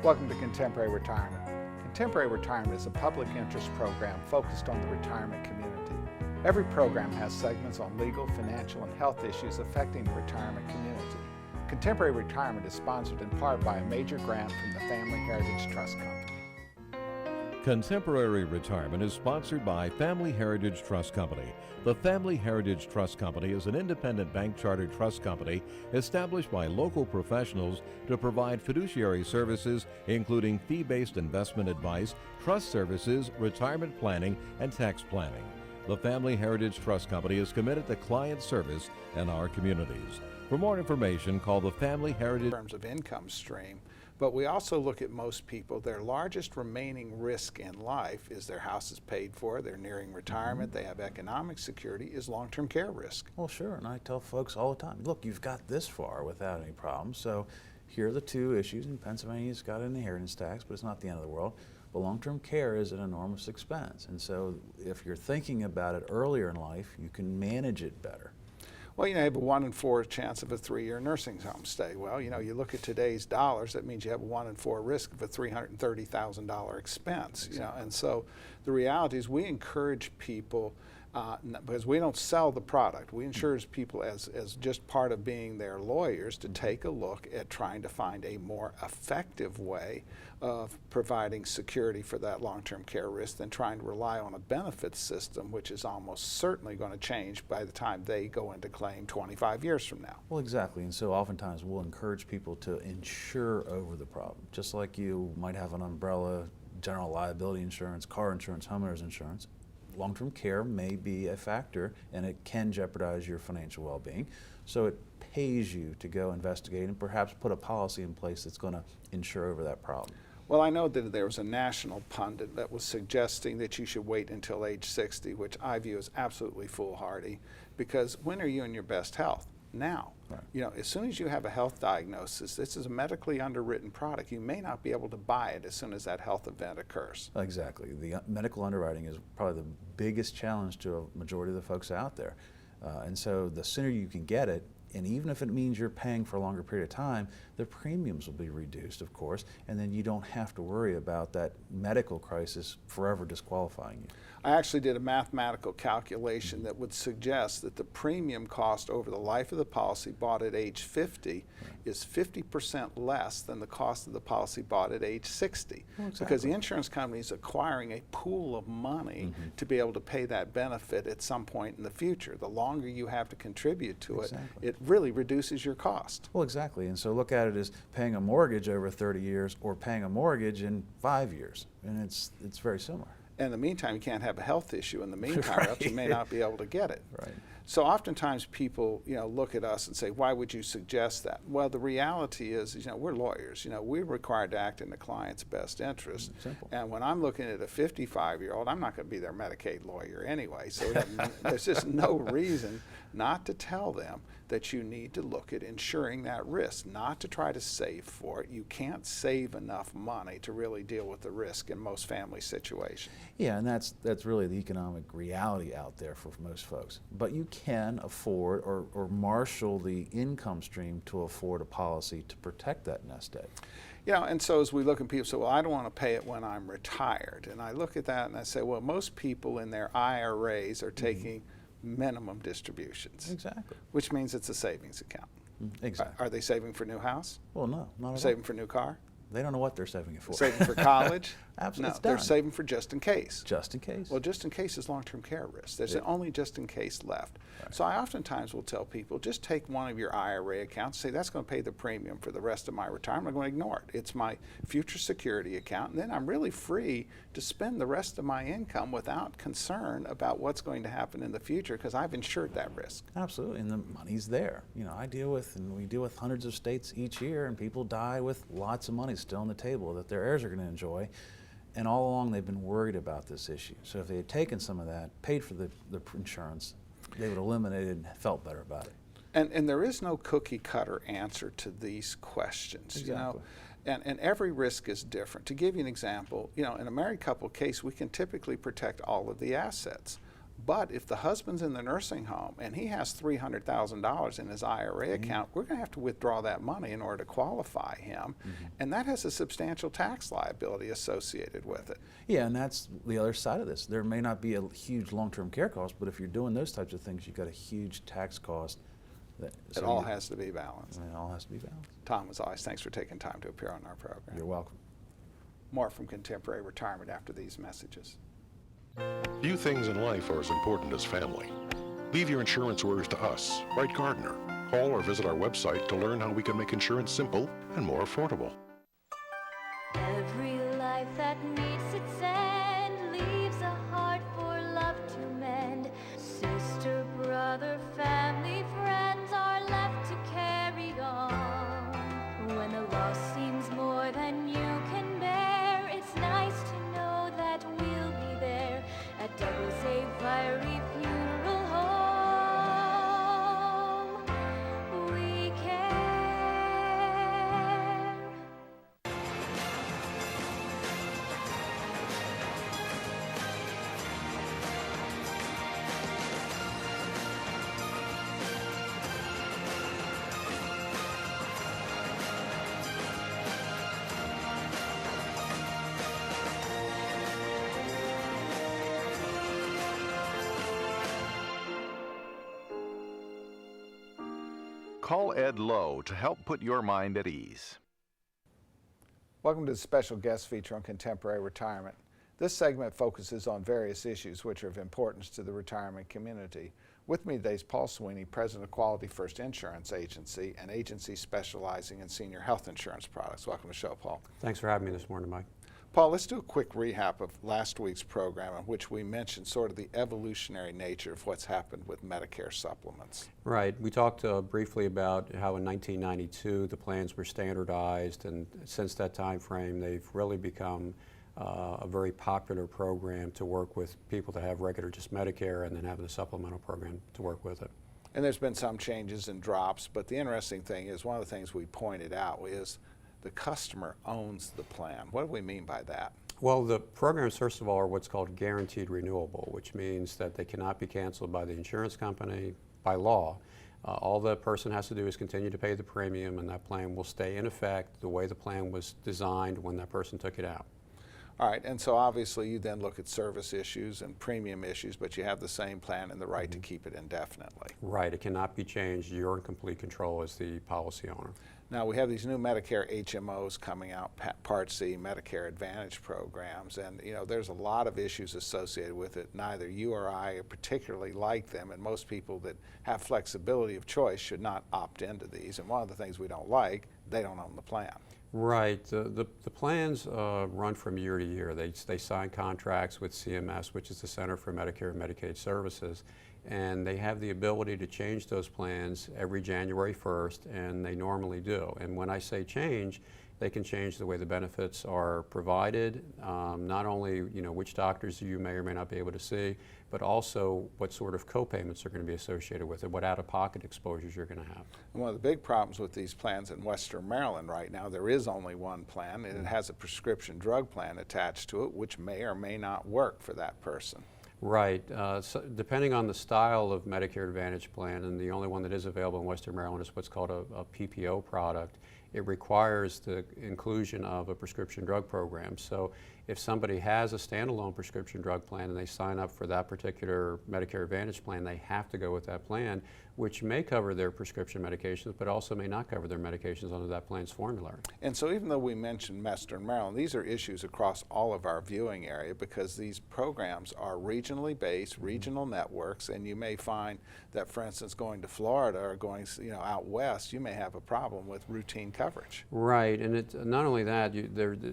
Welcome to Contemporary Retirement. Contemporary Retirement is a public interest program focused on the retirement community. Every program has segments on legal, financial, and health issues affecting the retirement community. Contemporary Retirement is sponsored in part by a major grant from the Family Heritage Trust Company. Contemporary Retirement is sponsored by Family Heritage Trust Company. The Family Heritage Trust Company is an independent bank charter trust company established by local professionals to provide fiduciary services, including fee-based investment advice, trust services, retirement planning, and tax planning. The Family Heritage Trust Company is committed to client service in our communities. For more information, call the Family Heritage In terms of income stream, but we also look at most people, their largest remaining risk in life is their house is paid for, they're nearing retirement, they have economic security, is long-term care risk. Well, sure, and I tell folks all the time, look, you've got this far without any problems, so here are the two issues. In Pennsylvania's got an inheritance tax, but it's not the end of the world. But long-term care is an enormous expense, and so if you're thinking about it earlier in life, you can manage it better. Well, you have a 1 in 4 chance of a 3-year nursing home stay. Well, you look at today's dollars, that means you have a 1 in 4 risk of a $330,000 expense. Exactly. And so the reality is we encourage people, because we don't sell the product, we encourage people as just part of being their lawyers to take a look at trying to find a more effective way of providing security for that long-term care risk than trying to rely on a benefits system, which is almost certainly going to change by the time they go into claim 25 years from now. Well, exactly, and so oftentimes we'll encourage people to insure over the problem. Just like you might have an umbrella, general liability insurance, car insurance, homeowners insurance, long-term care may be a factor and it can jeopardize your financial well-being. So it pays you to go investigate and perhaps put a policy in place that's going to insure over that problem. Well, I know that there was a national pundit that was suggesting that you should wait until age 60, which I view as absolutely foolhardy, because when are you in your best health? Now. Right. As soon as you have a health diagnosis, this is a medically underwritten product. You may not be able to buy it as soon as that health event occurs. Exactly. The medical underwriting is probably the biggest challenge to a majority of the folks out there. And so the sooner you can get it, and even if it means you're paying for a longer period of time, the premiums will be reduced, of course, and then you don't have to worry about that medical crisis forever disqualifying you. I actually did a mathematical calculation that would suggest that the premium cost over the life of the policy bought at age 50 is 50% less than the cost of the policy bought at age 60. Well, exactly. Because the insurance company is acquiring a pool of money to be able to pay that benefit at some point in the future. The longer you have to contribute to it really reduces your cost. Well, exactly, and so look at it as paying a mortgage over 30 years or paying a mortgage in 5 years, and it's very similar. In the meantime, you can't have a health issue in the meantime, else you may not be able to get it. Right. So oftentimes people, look at us and say, why would you suggest that? Well, the reality is, we're lawyers. We're required to act in the client's best interest. Simple. And when I'm looking at a 55-year-old, I'm not going to be their Medicaid lawyer anyway. So there's just no reason not to tell them that you need to look at insuring that risk, not to try to save for it. You can't save enough money to really deal with the risk in most family situations. Yeah, and that's really the economic reality out there for most folks. But you can afford or marshal the income stream to afford a policy to protect that nest egg. And so as we look at people say, well, I don't want to pay it when I'm retired. And I look at that and I say, well, most people in their IRAs are taking minimum distributions. Exactly. Which means it's a savings account. Exactly. Are they saving for new house? Well, no, not at all. Saving for new car? They don't know what they're saving it for. Saving for college? Absolutely. No, they're saving for just in case. Just in case. Well, just in case is long-term care risk. There's only just in case left. Right. So I oftentimes will tell people, just take one of your IRA accounts, say that's going to pay the premium for the rest of my retirement. I'm going to ignore it. It's my future security account, and then I'm really free to spend the rest of my income without concern about what's going to happen in the future because I've insured that risk. Absolutely, and the money's there. We deal with hundreds of states each year, and people die with lots of money still on the table that their heirs are going to enjoy. And all along they've been worried about this issue. So if they had taken some of that, paid for the insurance, they would have eliminated and felt better about it. And there is no cookie cutter answer to these questions. Exactly. And every risk is different. To give you an example, in a married couple case, we can typically protect all of the assets. But if the husband's in the nursing home and he has $300,000 in his IRA account, we're going to have to withdraw that money in order to qualify him. And that has a substantial tax liability associated with it. Yeah, and that's the other side of this. There may not be a huge long-term care cost, but if you're doing those types of things, you've got a huge tax cost. It all has to be balanced. It all has to be balanced. Tom, as always, thanks for taking time to appear on our program. You're welcome. More from Contemporary Retirement after these messages. Few things in life are as important as family. Leave your insurance worries to us. Write Gardner. Call or visit our website to learn how we can make insurance simple and more affordable. Every life that meets its end leaves a heart for love to mend. Sister, brother, family, friends are left to carry on. When the loss seems more than you can bear, it's nice to know that we'll be there at Douglas A. Fiery Funeral Home. We care. Call Ed Lowe to help put your mind at ease. Welcome to the special guest feature on Contemporary Retirement. This segment focuses on various issues which are of importance to the retirement community. With me today is Paul Sweeney, President of Quality First Insurance Agency, an agency specializing in senior health insurance products. Welcome to the show, Paul. Thanks for having me this morning, Mike. Paul, let's do a quick recap of last week's program in which we mentioned sort of the evolutionary nature of what's happened with Medicare supplements. Right. We talked briefly about how in 1992 the plans were standardized, and since that time frame they've really become a very popular program to work with people that have regular just Medicare and then having a supplemental program to work with it. And there's been some changes and drops, but the interesting thing is one of the things we pointed out is the customer owns the plan. What do we mean by that? Well, the programs, first of all, are what's called guaranteed renewable, which means that they cannot be canceled by the insurance company by law. All the person has to do is continue to pay the premium, and that plan will stay in effect the way the plan was designed when that person took it out. All right, and so obviously you then look at service issues and premium issues, but you have the same plan and the right to keep it indefinitely. Right, it cannot be changed. You're in complete control as the policy owner. Now we have these new Medicare HMOs coming out, Part C, Medicare Advantage programs, and you know there's a lot of issues associated with it. Neither you or I particularly like them, and most people that have flexibility of choice should not opt into these. And one of the things we don't like, they don't own the plan. Right. The plans run from year to year. They sign contracts with CMS, which is the Center for Medicare and Medicaid Services, and they have the ability to change those plans every January 1st, and they normally do. And when I say change, they can change the way the benefits are provided, not only which doctors you may or may not be able to see, but also what sort of co-payments are going to be associated with it, what out-of-pocket exposures you're going to have. And one of the big problems with these plans in Western Maryland right now, there is only one plan, and it has a prescription drug plan attached to it, which may or may not work for that person. Right. So depending on the style of Medicare Advantage plan, and the only one that is available in Western Maryland is what's called a PPO product, it requires the inclusion of a prescription drug program. So if somebody has a standalone prescription drug plan and they sign up for that particular Medicare Advantage plan, they have to go with that plan, which may cover their prescription medications, but also may not cover their medications under that plan's formulary. And so even though we mentioned Western Maryland, these are issues across all of our viewing area because these programs are regionally based, regional networks, and you may find that, for instance, going to Florida or going out west, you may have a problem with routine coverage. Right, and it's not only that,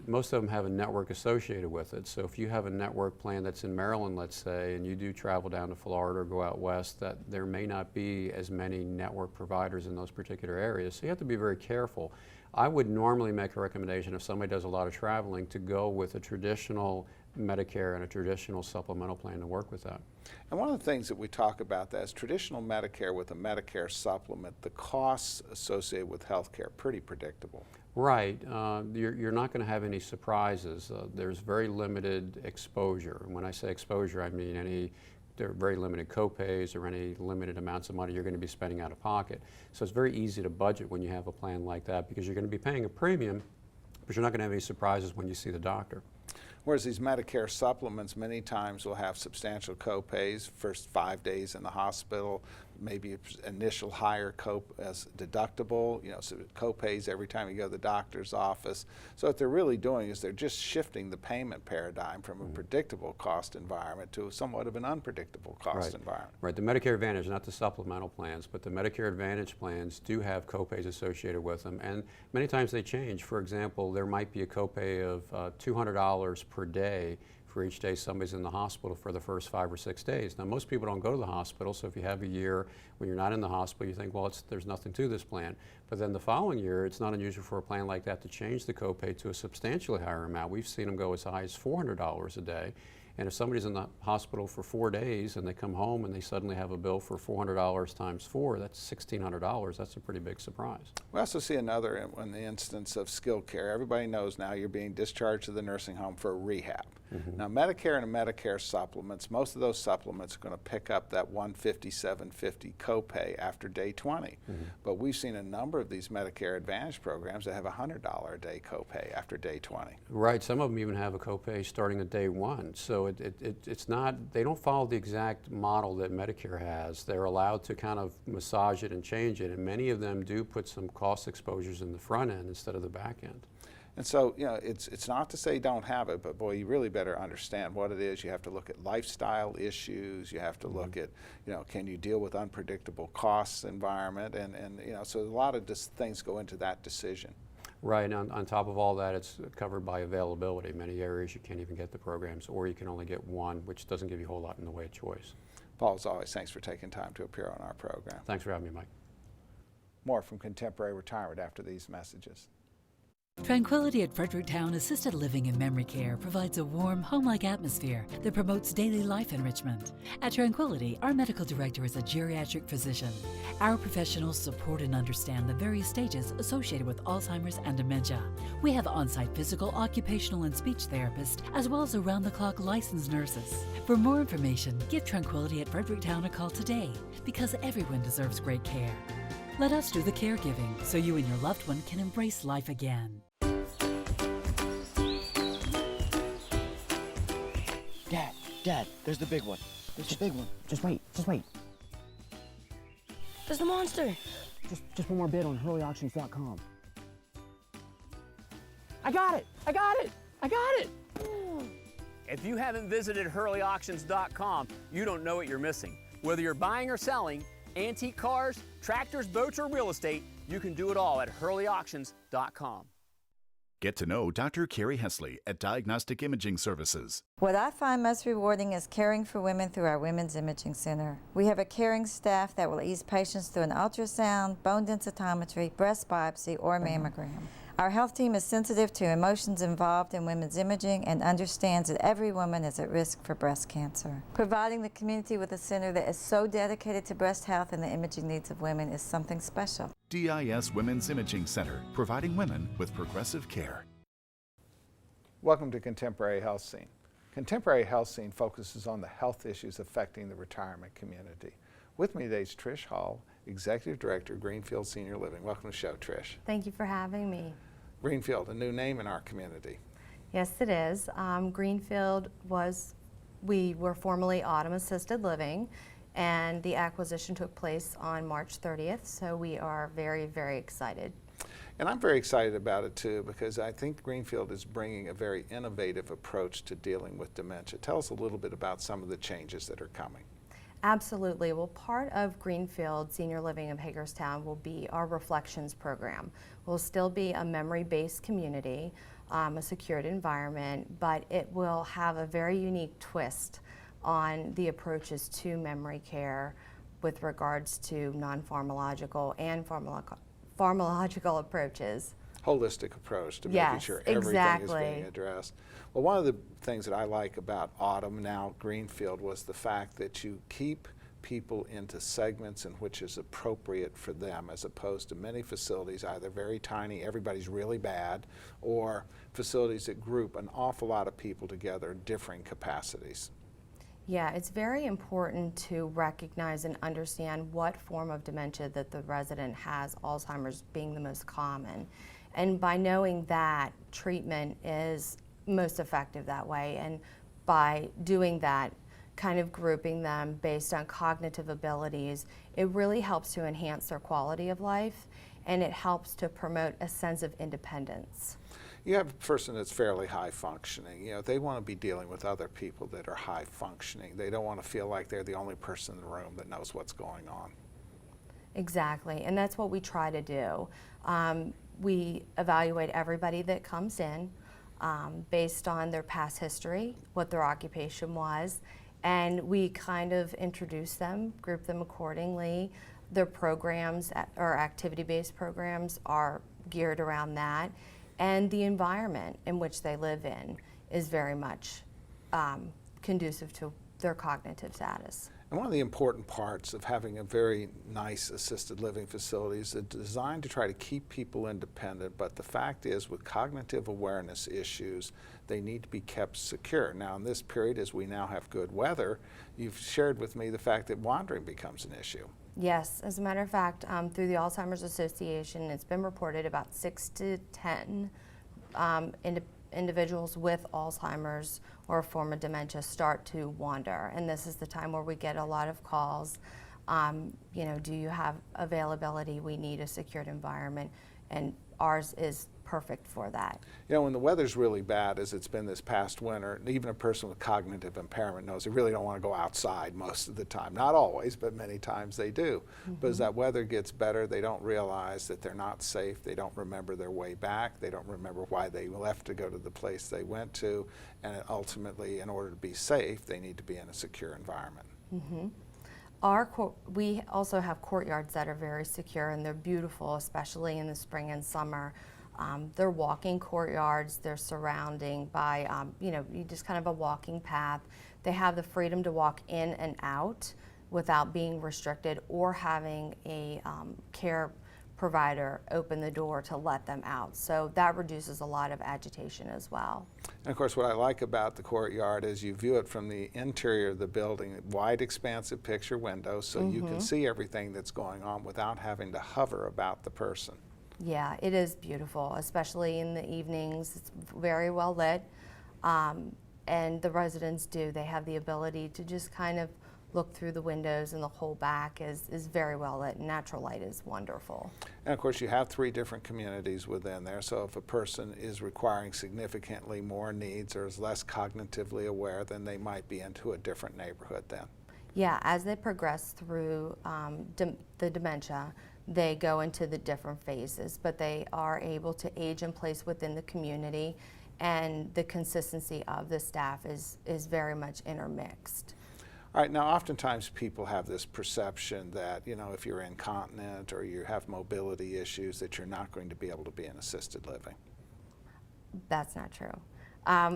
most of them have a network associated with it. So if you have a network plan that's in Maryland, let's say, and you do travel down to Florida or go out west, that there may not be as many network providers in those particular areas. So you have to be very careful. I would normally make a recommendation if somebody does a lot of traveling to go with a traditional Medicare and a traditional supplemental plan to work with that. And one of the things that we talk about that is traditional Medicare with a Medicare supplement, the costs associated with health care, pretty predictable. Right. You're not going to have any surprises. There's very limited exposure. And when I say exposure, I mean any there are very limited copays or any limited amounts of money you're going to be spending out of pocket. So it's very easy to budget when you have a plan like that because you're going to be paying a premium, but you're not going to have any surprises when you see the doctor. Whereas these Medicare supplements many times will have substantial copays, first 5 days in the hospital, maybe initial higher as deductible, so copays every time you go to the doctor's office. So what they're really doing is they're just shifting the payment paradigm from a predictable cost environment to somewhat of an unpredictable cost environment. Right, the Medicare Advantage, not the supplemental plans, but the Medicare Advantage plans do have copays associated with them, and many times they change. For example, there might be a copay of $200 per day for each day somebody's in the hospital for the first 5 or 6 days. Now, most people don't go to the hospital, so if you have a year when you're not in the hospital, you think, well, there's nothing to this plan. But then the following year, it's not unusual for a plan like that to change the copay to a substantially higher amount. We've seen them go as high as $400 a day. And if somebody's in the hospital for 4 days and they come home and they suddenly have a bill for $400 times 4, that's $1,600. That's a pretty big surprise. We also see another in the instance of skilled care. Everybody knows now you're being discharged to the nursing home for rehab. Now, Medicare and Medicare supplements, most of those supplements are going to pick up that $157.50 copay after day 20. But we've seen a number of these Medicare Advantage programs that have a $100 a day copay after day 20. Right, some of them even have a copay starting at day 1. So it's not, they don't follow the exact model that Medicare has. They're allowed to kind of massage it and change it, and many of them do put some cost exposures in the front end instead of the back end. And so, it's not to say don't have it, but boy, you really better understand what it is. You have to look at lifestyle issues. You have to look at, can you deal with unpredictable costs environment? And so a lot of things go into that decision. Right, and on top of all that, it's covered by availability. Many areas you can't even get the programs, or you can only get one, which doesn't give you a whole lot in the way of choice. Paul, as always, thanks for taking time to appear on our program. Thanks for having me, Mike. More from Contemporary Retirement after these messages. Tranquility at Fredericktown Assisted Living and Memory Care provides a warm, home-like atmosphere that promotes daily life enrichment. At Tranquility, our medical director is a geriatric physician. Our professionals support and understand the various stages associated with Alzheimer's and dementia. We have on-site physical, occupational, and speech therapists, as well as around-the-clock licensed nurses. For more information, give Tranquility at Fredericktown a call today, because everyone deserves great care. Let us do the caregiving so you and your loved one can embrace life again. Dad, there's the big one. There's the big one. Just wait. There's the monster. Just one more bid on HurleyAuctions.com. I got it. If you haven't visited HurleyAuctions.com, you don't know what you're missing. Whether you're buying or selling, antique cars, tractors, boats, or real estate, you can do it all at HurleyAuctions.com. Get to know Dr. Carrie Hesley at Diagnostic Imaging Services. What I find most rewarding is caring for women through our Women's Imaging Center. We have a caring staff that will ease patients through an ultrasound, bone densitometry, breast biopsy, or mammogram. Our health team is sensitive to emotions involved in women's imaging and understands that every woman is at risk for breast cancer. Providing the community with a center that is so dedicated to breast health and the imaging needs of women is something special. DIS Women's Imaging Center, providing women with progressive care. Welcome to Contemporary Health Scene. Contemporary Health Scene focuses on the health issues affecting the retirement community. With me today is Trish Hall, Executive Director, Greenfield Senior Living. Welcome to the show, Trish. Thank you for having me. Greenfield, a new name in our community. Yes, it is. Greenfield we were formerly Autumn Assisted Living, and the acquisition took place on March 30th, so we are very, very excited. And I'm very excited about it too, because I think Greenfield is bringing a very innovative approach to dealing with dementia. Tell us a little bit about some of the changes that are coming. Absolutely. Well, part of Greenfield Senior Living of Hagerstown will be our Reflections program. We'll still be a memory-based community, a secured environment, but it will have a very unique twist on the approaches to memory care with regards to non-pharmacological and pharmacological approaches. Holistic approach to making sure everything is being addressed. Well, one of the things that I like about Autumn, now Greenfield, was the fact that you keep people into segments in which is appropriate for them, as opposed to many facilities, either very tiny, everybody's really bad, or facilities that group an awful lot of people together in differing capacities. Yeah, it's very important to recognize and understand what form of dementia that the resident has, Alzheimer's being the most common. And by knowing that, treatment is most effective that way. And by doing that, kind of grouping them based on cognitive abilities, it really helps to enhance their quality of life, and it helps to promote a sense of independence. You have a person that's fairly high functioning. You know, they want to be dealing with other people that are high functioning. They don't want to feel like they're the only person in the room that knows what's going on. Exactly, and that's what we try to do. We evaluate everybody that comes in based on their past history, what their occupation was, and we kind of introduce them, group them accordingly. Their programs or activity-based programs are geared around that. And the environment in which they live in is very much conducive to their cognitive status. And one of the important parts of having a very nice assisted living facility is it's designed to try to keep people independent, but the fact is with cognitive awareness issues, they need to be kept secure. Now in this period, as we now have good weather, you've shared with me the fact that wandering becomes an issue. Yes, as a matter of fact, through the Alzheimer's Association, it's been reported about 6 to 10 individuals with Alzheimer's or a form of dementia start to wander. And this is the time where we get a lot of calls. You know, do you have availability? We need a secured environment. And ours is perfect for that. You know, when the weather's really bad, as it's been this past winter, even a person with cognitive impairment knows they really don't want to go outside most of the time. Not always, but many times they do. But as that weather gets better, they don't realize that they're not safe. They don't remember their way back. They don't remember why they left to go to the place they went to. And ultimately, in order to be safe, they need to be in a secure environment. We also have courtyards that are very secure, and they're beautiful, especially in the spring and summer. They're walking courtyards. They're surrounding by, you know, just kind of a walking path. They have the freedom to walk in and out without being restricted or having a care provider open the door to let them out. So that reduces a lot of agitation as well. And of course, what I like about the courtyard is you view it from the interior of the building, wide, expansive picture windows, so you can see everything that's going on without having to hover about the person. Yeah, it is beautiful, especially in the evenings. It's very well lit, and the residents they have the ability to just kind of look through the windows, and the whole back is very well lit. Natural light is wonderful. And of course, you have 3 different communities within there, so if a person is requiring significantly more needs or is less cognitively aware, then they might be into a different neighborhood then. Yeah, as they progress through the dementia, they go into the different phases, but they are able to age in place within the community, and the consistency of the staff is very much intermixed. All right, now oftentimes people have this perception that, you know, if you're incontinent or you have mobility issues that you're not going to be able to be in assisted living. That's not true.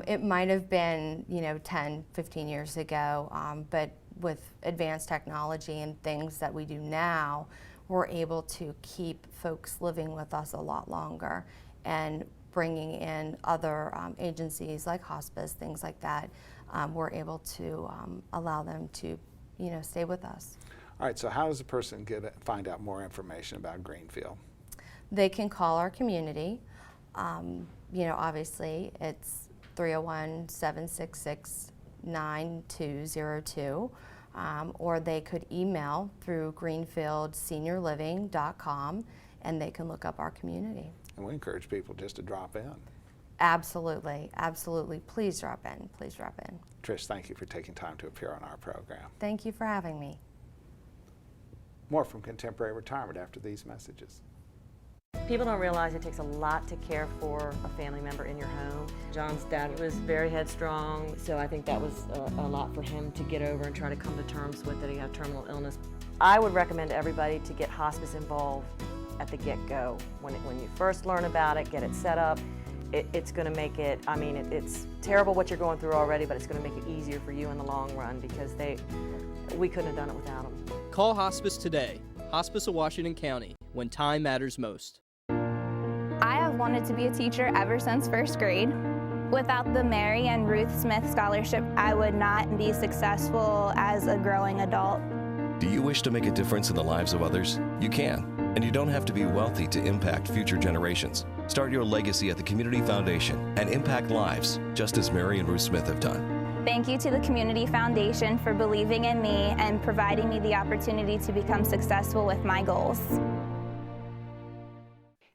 It might have been, you know, 10, 15 years ago, but with advanced technology and things that we do now, we're able to keep folks living with us a lot longer, and bringing in other agencies like hospice, things like that. We're able to allow them to, you know, stay with us. All right, so how does a person find out more information about Greenfield? They can call our community. You know, obviously it's 301-766-9202. Or they could email through greenfieldseniorliving.com, and they can look up our community. And we encourage people just to drop in. Absolutely, absolutely. Please drop in, please drop in. Trish, thank you for taking time to appear on our program. Thank you for having me. More from Contemporary Retirement after these messages. People don't realize it takes a lot to care for a family member in your home. John's dad was very headstrong, so I think that was a lot for him to get over and try to come to terms with that he had terminal illness. I would recommend to everybody to get hospice involved at the get-go. When you first learn about it, get it set up. It's going to make it, I mean, it's terrible what you're going through already, but it's going to make it easier for you in the long run, because we couldn't have done it without them. Call Hospice today. Hospice of Washington County, when time matters most. I have wanted to be a teacher ever since first grade. Without the Mary and Ruth Smith Scholarship, I would not be successful as a growing adult. Do you wish to make a difference in the lives of others? You can, and you don't have to be wealthy to impact future generations. Start your legacy at the Community Foundation and impact lives, just as Mary and Ruth Smith have done. Thank you to the Community Foundation for believing in me and providing me the opportunity to become successful with my goals.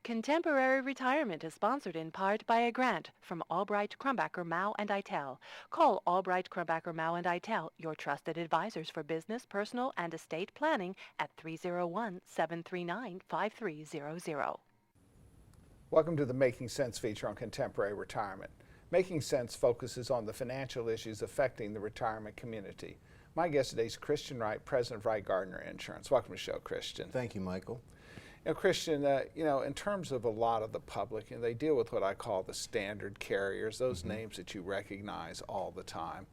Contemporary Retirement is sponsored in part by a grant from Albright, Crumbacher, Mao, and Eitel. Call Albright, Crumbacher, Mao, and Eitel, your trusted advisors for business, personal, and estate planning at 301-739-5300. Welcome to the Making Sense feature on contemporary retirement. Making Sense focuses on the financial issues affecting the retirement community. My guest today is Christian Wright, President of Wright Gardner Insurance. Welcome to the show, Christian. Thank you, Michael. You know, Christian, in terms of a lot of the public, they deal with what I call the standard carriers, those names that you recognize all the time.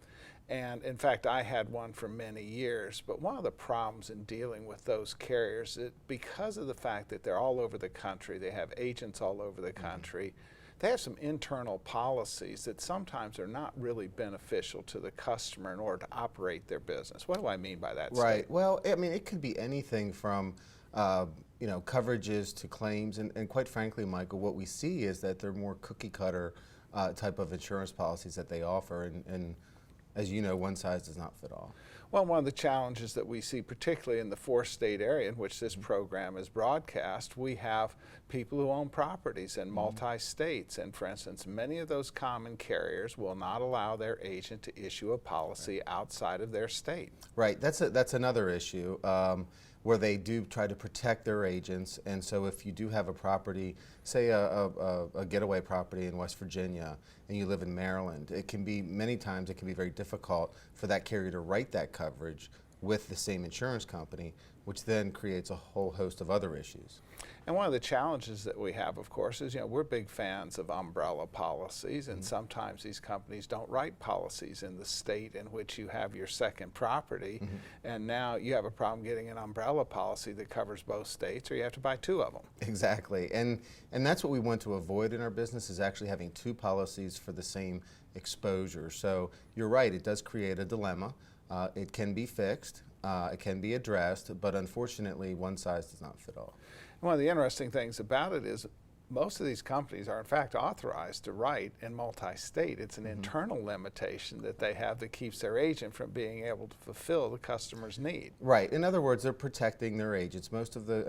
And in fact, I had one for many years, but one of the problems in dealing with those carriers is because of the fact that they're all over the country, they have agents all over the country, they have some internal policies that sometimes are not really beneficial to the customer in order to operate their business. What do I mean by that? Right. Statement? Well, I mean, it could be anything from coverages to claims, and quite frankly, Michael, what we see is that they're more cookie cutter type of insurance policies that they offer, and as you know, one size does not fit all. Well, one of the challenges that we see, particularly in the 4-state area in which this program is broadcast, we have people who own properties in multi-states. And for instance, many of those common carriers will not allow their agent to issue a policy outside of their state. Right. That's another issue where they do try to protect their agents. And so if you do have a property, say a getaway property in West Virginia, and you live in Maryland, it can be, many times it can be very difficult for that carrier to write that coverage with the same insurance company, which then creates a whole host of other issues. And one of the challenges that we have, of course, is we're big fans of umbrella policies, and sometimes these companies don't write policies in the state in which you have your second property, and now you have a problem getting an umbrella policy that covers both states, or you have to buy two of them. Exactly, and that's what we want to avoid in our business, is actually having two policies for the same exposure. So you're right, it does create a dilemma. It can be fixed, it can be addressed, but unfortunately one size does not fit all. One of the interesting things about it is most of these companies are in fact authorized to write in multi-state. It's an internal limitation that they have that keeps their agent from being able to fulfill the customer's need. Right. In other words, they're protecting their agents. Most of the,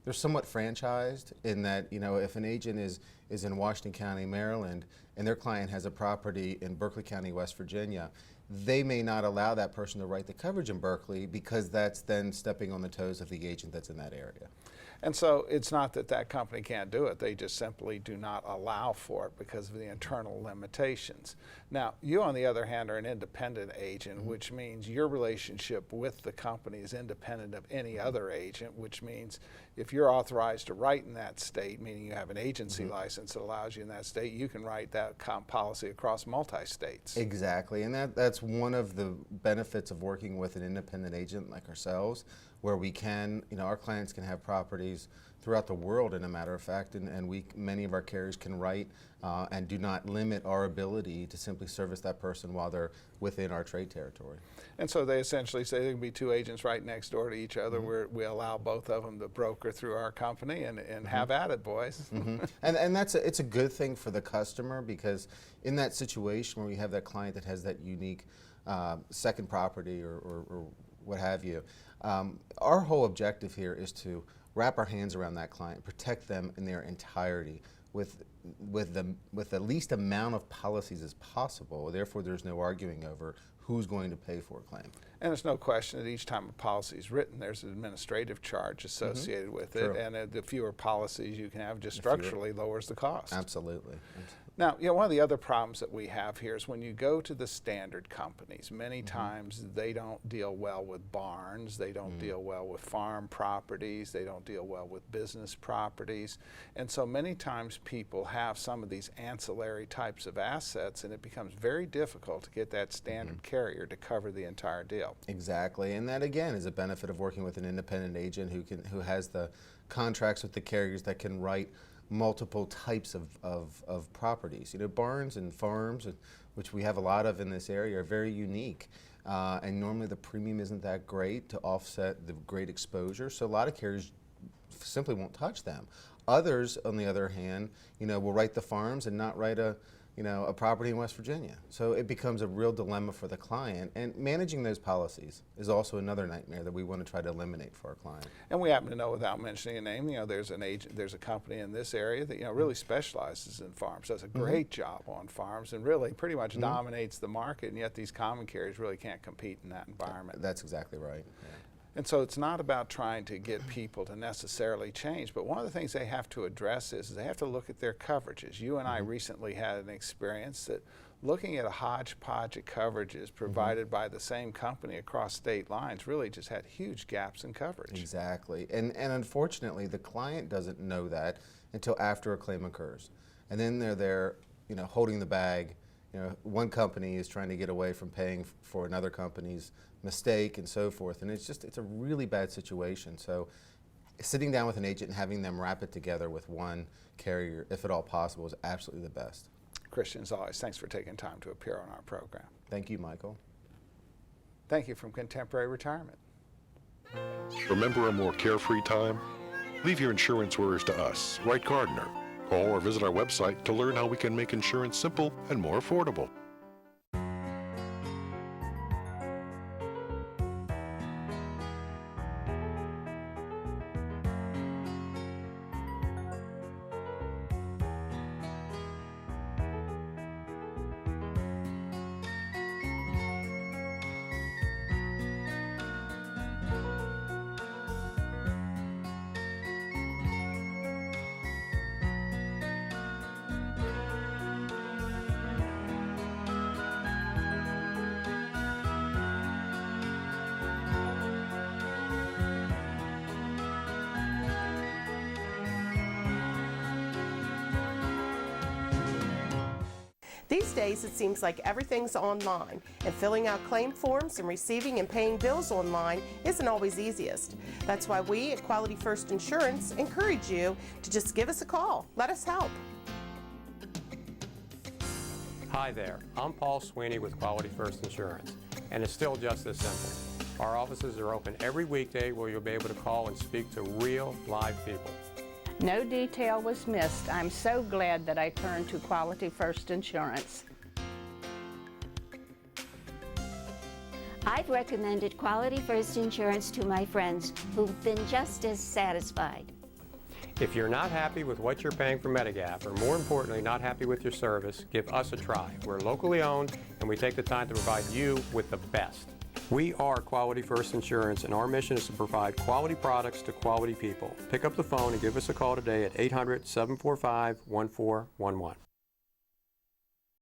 they're somewhat franchised in that, if an agent is in Washington County, Maryland, and their client has a property in Berkeley County, West Virginia, they may not allow that person to write the coverage in Berkeley because that's then stepping on the toes of the agent that's in that area. And so it's not that that company can't do it, they just simply do not allow for it because of the internal limitations. Now, you on the other hand are an independent agent, which means your relationship with the company is independent of any other agent, which means if you're authorized to write in that state, meaning you have an agency license that allows you in that state, you can write that policy across multi-states. Exactly, and that's one of the benefits of working with an independent agent like ourselves, where we can, our clients can have properties throughout the world, in a matter of fact, and many of our carriers can write and do not limit our ability to simply service that person while they're within our trade territory. And so they essentially say there can be two agents right next door to each other where we allow both of them to broker through our company and have at it, boys. And it's a good thing for the customer, because in that situation where you have that client that has that unique second property or what have you, our whole objective here is to wrap our hands around that client, protect them in their entirety with the least amount of policies as possible. Therefore, there's no arguing over who's going to pay for a claim. And there's no question that each time a policy is written, there's an administrative charge associated with it, and the fewer policies you can have just structurally lowers the cost. Absolutely. Now, one of the other problems that we have here is when you go to the standard companies, many times they don't deal well with barns, they don't deal well with farm properties, they don't deal well with business properties, and so many times people have some of these ancillary types of assets, and it becomes very difficult to get that standard carrier to cover the entire deal. Exactly, and that again is a benefit of working with an independent agent who has the contracts with the carriers that can write multiple types of properties. You know, barns and farms, which we have a lot of in this area, are very unique. And normally the premium isn't that great to offset the great exposure, so a lot of carriers simply won't touch them. Others, on the other hand, you know, will write the farms and not write a property in West Virginia. So it becomes a real dilemma for the client, and managing those policies is also another nightmare that we want to try to eliminate for our client. And we happen to know, without mentioning a name, you know, there's a company in this area that, you know, really specializes in farms, does a great job on farms, and really pretty much dominates the market, and yet these common carriers really can't compete in that environment. That's exactly right. Yeah. And so it's not about trying to get people to necessarily change, but one of the things they have to address is they have to look at their coverages. You and I recently had an experience that looking at a hodgepodge of coverages provided by the same company across state lines really just had huge gaps in coverage. Exactly. And unfortunately, the client doesn't know that until after a claim occurs. And then they're there, you know, holding the bag. You know, one company is trying to get away from paying for another company's mistake and so forth, and it's a really bad situation. So sitting down with an agent and having them wrap it together with one carrier, if at all possible, is absolutely the best. Christian, as always, thanks for taking time to appear on our program. Thank you, Michael. Thank you from Contemporary Retirement. Remember a more carefree time? Leave your insurance worries to us, Wright Gardner. Call or visit our website to learn how we can make insurance simple and more affordable. These days, it seems like everything's online, and filling out claim forms and receiving and paying bills online isn't always easiest. That's why we at Quality First Insurance encourage you to just give us a call. Let us help. Hi there, I'm Paul Sweeney with Quality First Insurance, and it's still just as simple. Our offices are open every weekday where you'll be able to call and speak to real, live people. No detail was missed. I'm so glad that I turned to Quality First Insurance. I've recommended Quality First Insurance to my friends who've been just as satisfied. If you're not happy with what you're paying for Medigap, or more importantly, not happy with your service, give us a try. We're locally owned, and we take the time to provide you with the best. We are Quality First Insurance, and our mission is to provide quality products to quality people. Pick up the phone and give us a call today at 800-745-1411.